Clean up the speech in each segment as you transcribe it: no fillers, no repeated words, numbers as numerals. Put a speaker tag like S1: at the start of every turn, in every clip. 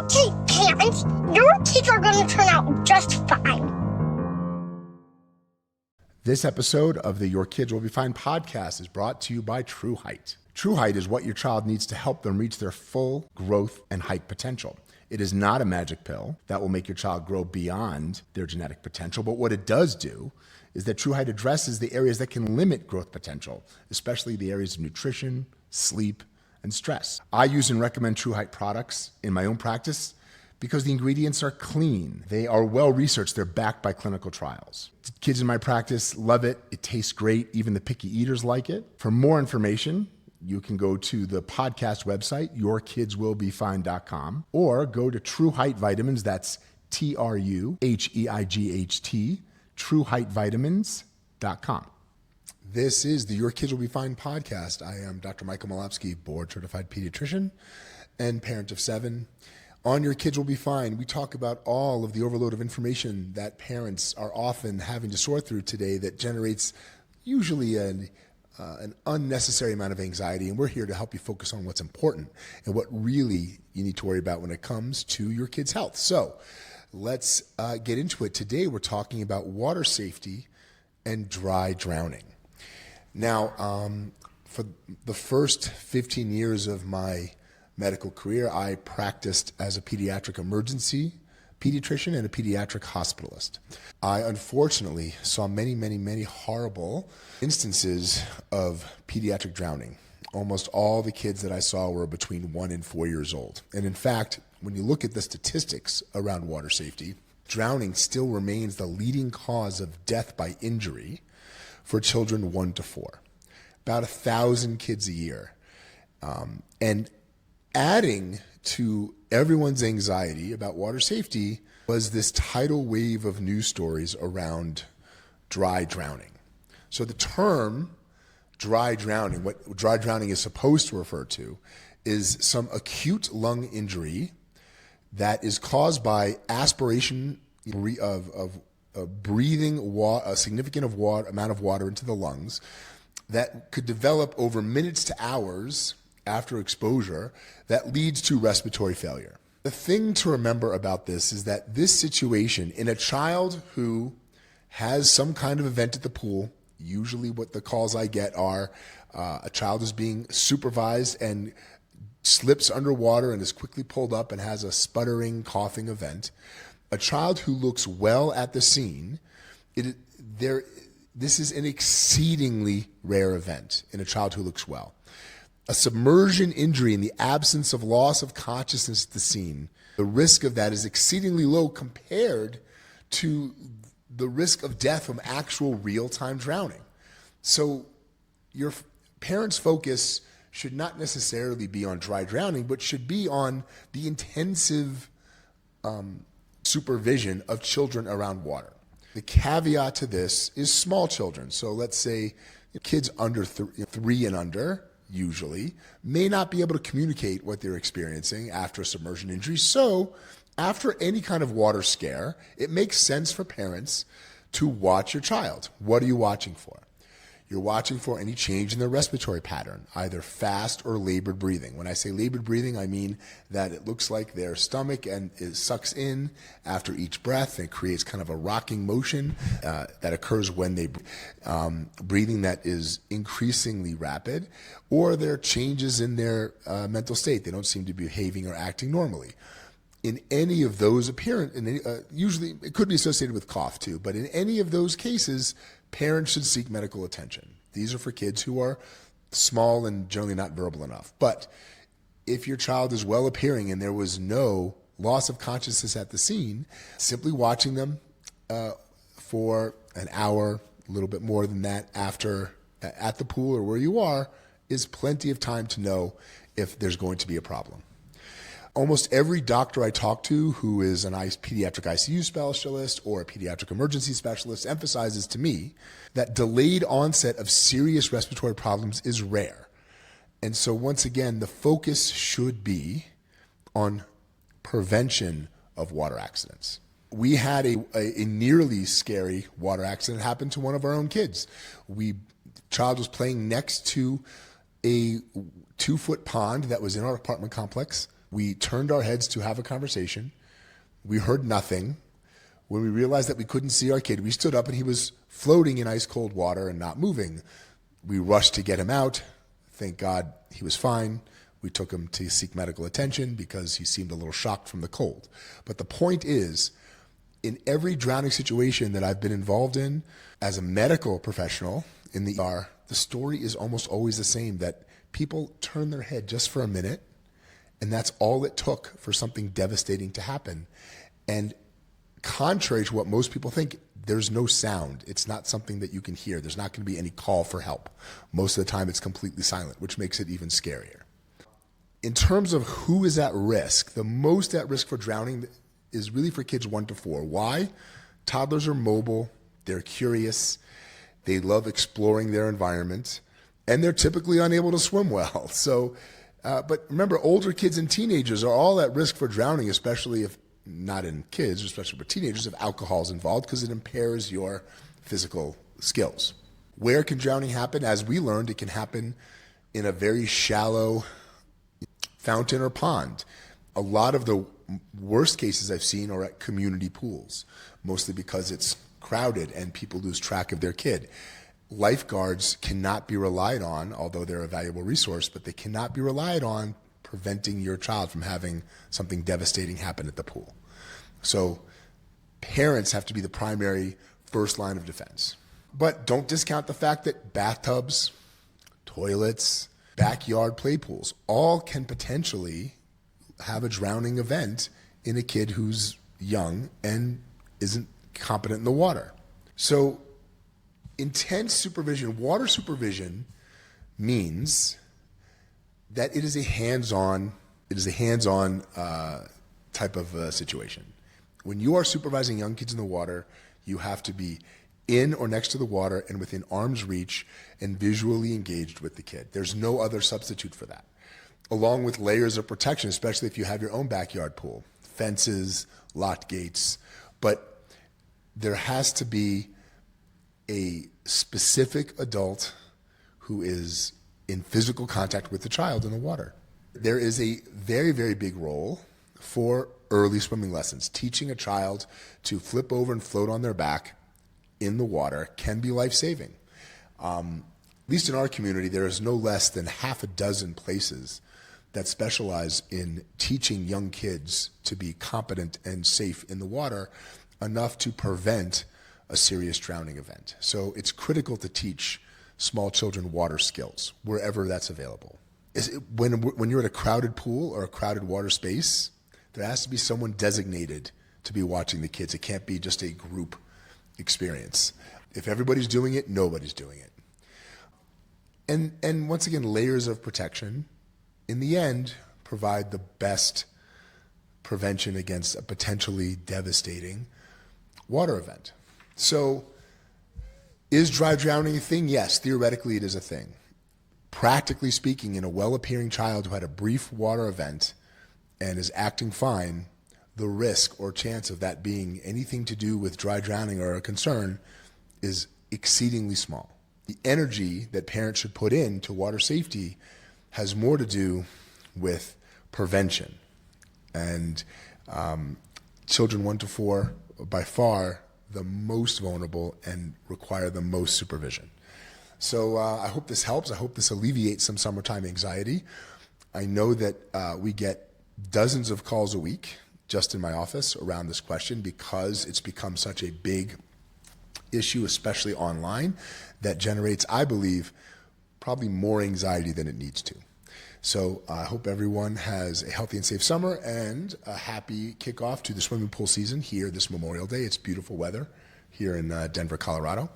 S1: okay, parents, your kids are going to turn out just fine.
S2: This episode of the Your Kids Will Be Fine podcast is brought to you by True Height. True Height is what your child needs to help them reach their full growth and height potential. It is not a magic pill that will make your child grow beyond their genetic potential, but what it does do is that True Height addresses the areas that can limit growth potential, especially the areas of nutrition, sleep, and stress. I use and recommend True Height products in my own practice because the ingredients are clean. They are well researched. They're backed by clinical trials. Kids in my practice love it. It tastes great. Even the picky eaters like it. For more information, you can go to the podcast website, yourkidswillbefine.com, or go to True Height Vitamins, that's TRUHEIGHT, trueheightvitamins.com. This is the Your Kids Will Be Fine podcast. I am Dr. Michael Malapsky, board-certified pediatrician and parent of 7. On Your Kids Will Be Fine, we talk about all of the overload of information that parents are often having to sort through today that generates usually an unnecessary amount of anxiety, and we're here to help you focus on what's important and what really you need to worry about when it comes to your kids' health. So let's get into it. Today we're talking about water safety and dry drowning. Now, for the first 15 years of my medical career, I practiced as a pediatric emergency pediatrician and a pediatric hospitalist. I unfortunately saw many horrible instances of pediatric drowning. Almost all the kids that I saw were between 1 and 4 years old. And in fact, when you look at the statistics around water safety, drowning still remains the leading cause of death by injury for children 1 to 4. About 1,000 kids a year. And adding to everyone's anxiety about water safety was this tidal wave of news stories around dry drowning. So the term dry drowning, what dry drowning is supposed to refer to, is some acute lung injury that is caused by aspiration of breathing a significant amount of water into the lungs that could develop over minutes to hours after exposure that leads to respiratory failure. The thing to remember about this is that this situation in a child who has some kind of event at the pool, usually what the calls I get are a child is being supervised and slips underwater and is quickly pulled up and has a sputtering, coughing event. A child who looks well at the scene, this is an exceedingly rare event in a child who looks well. A submersion injury in the absence of loss of consciousness at the scene, the risk of that is exceedingly low compared to the risk of death from actual real-time drowning. So your parents' focus should not necessarily be on dry drowning, but should be on the intensive supervision of children around water. The caveat to this is small children. So let's say kids under 3 and under, usually, may not be able to communicate what they're experiencing after a submersion injury. So after any kind of water scare, it makes sense for parents to watch your child. What are you watching for? You're watching for any change in their respiratory pattern, either fast or labored breathing. When I say labored breathing, I mean that it looks like their stomach and it sucks in after each breath and creates kind of a rocking motion that occurs when they breathing that is increasingly rapid, or there are changes in their mental state. They don't seem to be behaving or acting normally. In any of those usually it could be associated with cough too, but in any of those cases, parents should seek medical attention. These are for kids who are small and generally not verbal enough. But if your child is well appearing and there was no loss of consciousness at the scene, simply watching them for an hour, a little bit more than that at the pool or where you are, is plenty of time to know if there's going to be a problem. Almost every doctor I talk to who is an pediatric ICU specialist or a pediatric emergency specialist emphasizes to me that delayed onset of serious respiratory problems is rare. And so once again, the focus should be on prevention of water accidents. We had a nearly scary water accident happen to one of our own kids. Child was playing next to a 2-foot pond that was in our apartment complex. We turned our heads to have a conversation. We heard nothing. When we realized that we couldn't see our kid, we stood up and he was floating in ice cold water and not moving. We rushed to get him out. Thank God he was fine. We took him to seek medical attention because he seemed a little shocked from the cold. But the point is, in every drowning situation that I've been involved in as a medical professional in the ER, the story is almost always the same, that people turn their head just for a minute, and that's all it took for something devastating to happen. And contrary to what most people think, there's no sound. It's not something that you can hear. There's not going to be any call for help. Most of the time it's completely silent, which makes it even scarier. In terms of who is at risk, the most at risk for drowning is really for kids 1 to 4. Why? Toddlers are mobile, they're curious, they love exploring their environment, and they're typically unable to swim well. But remember, older kids and teenagers are all at risk for drowning, especially if not in kids, especially for teenagers, if alcohol is involved, because it impairs your physical skills. Where can drowning happen? As we learned, it can happen in a very shallow fountain or pond. A lot of the worst cases I've seen are at community pools, mostly because it's crowded and people lose track of their kid. Lifeguards cannot be relied on, although they're a valuable resource, but they cannot be relied on preventing your child from having something devastating happen at the pool. So parents have to be the primary first line of defense. But don't discount the fact that bathtubs, toilets, backyard play pools all can potentially have a drowning event in a kid who's young and isn't competent in the water. So intense supervision, water supervision, means that it is a hands-on type of situation. When you are supervising young kids in the water, you have to be in or next to the water and within arm's reach and visually engaged with the kid. There's no other substitute for that. Along with layers of protection, especially if you have your own backyard pool, fences, locked gates. But there has to be a specific adult who is in physical contact with the child in the water. There is a very, very big role for early swimming lessons. Teaching a child to flip over and float on their back in the water can be life-saving. At least in our community, there is no less than half a dozen places that specialize in teaching young kids to be competent and safe in the water, enough to prevent a serious drowning event. So it's critical to teach small children water skills wherever that's available. When you're at a crowded pool or a crowded water space, there has to be someone designated to be watching the kids. It can't be just a group experience. If everybody's doing it, nobody's doing it. And once again, layers of protection, in the end, provide the best prevention against a potentially devastating water event. So, is dry drowning a thing? Yes, theoretically it is a thing. Practically speaking, in a well-appearing child who had a brief water event and is acting fine, the risk or chance of that being anything to do with dry drowning or a concern is exceedingly small. The energy that parents should put into water safety has more to do with prevention. And children 1 to 4, by far, the most vulnerable and require the most supervision. So I hope this helps. I hope this alleviates some summertime anxiety. I know that we get dozens of calls a week just in my office around this question because it's become such a big issue, especially online, that generates, I believe, probably more anxiety than it needs to. So I hope everyone has a healthy and safe summer and a happy kickoff to the swimming pool season here this Memorial Day. It's beautiful weather here in Denver, Colorado.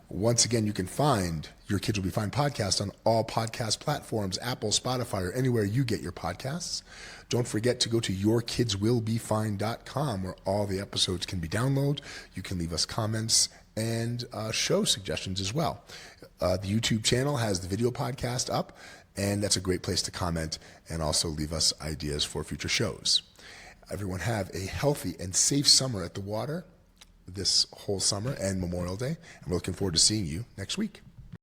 S2: Once again, you can find Your Kids Will Be Fine podcast on all podcast platforms, Apple, Spotify, or anywhere you get your podcasts. Don't forget to go to yourkidswillbefine.com where all the episodes can be downloaded. You can leave us comments and show suggestions as well. The YouTube channel has the video podcast up, and that's a great place to comment and also leave us ideas for future shows. Everyone have a healthy and safe summer at the water this whole summer and Memorial Day, and we're looking forward to seeing you next week.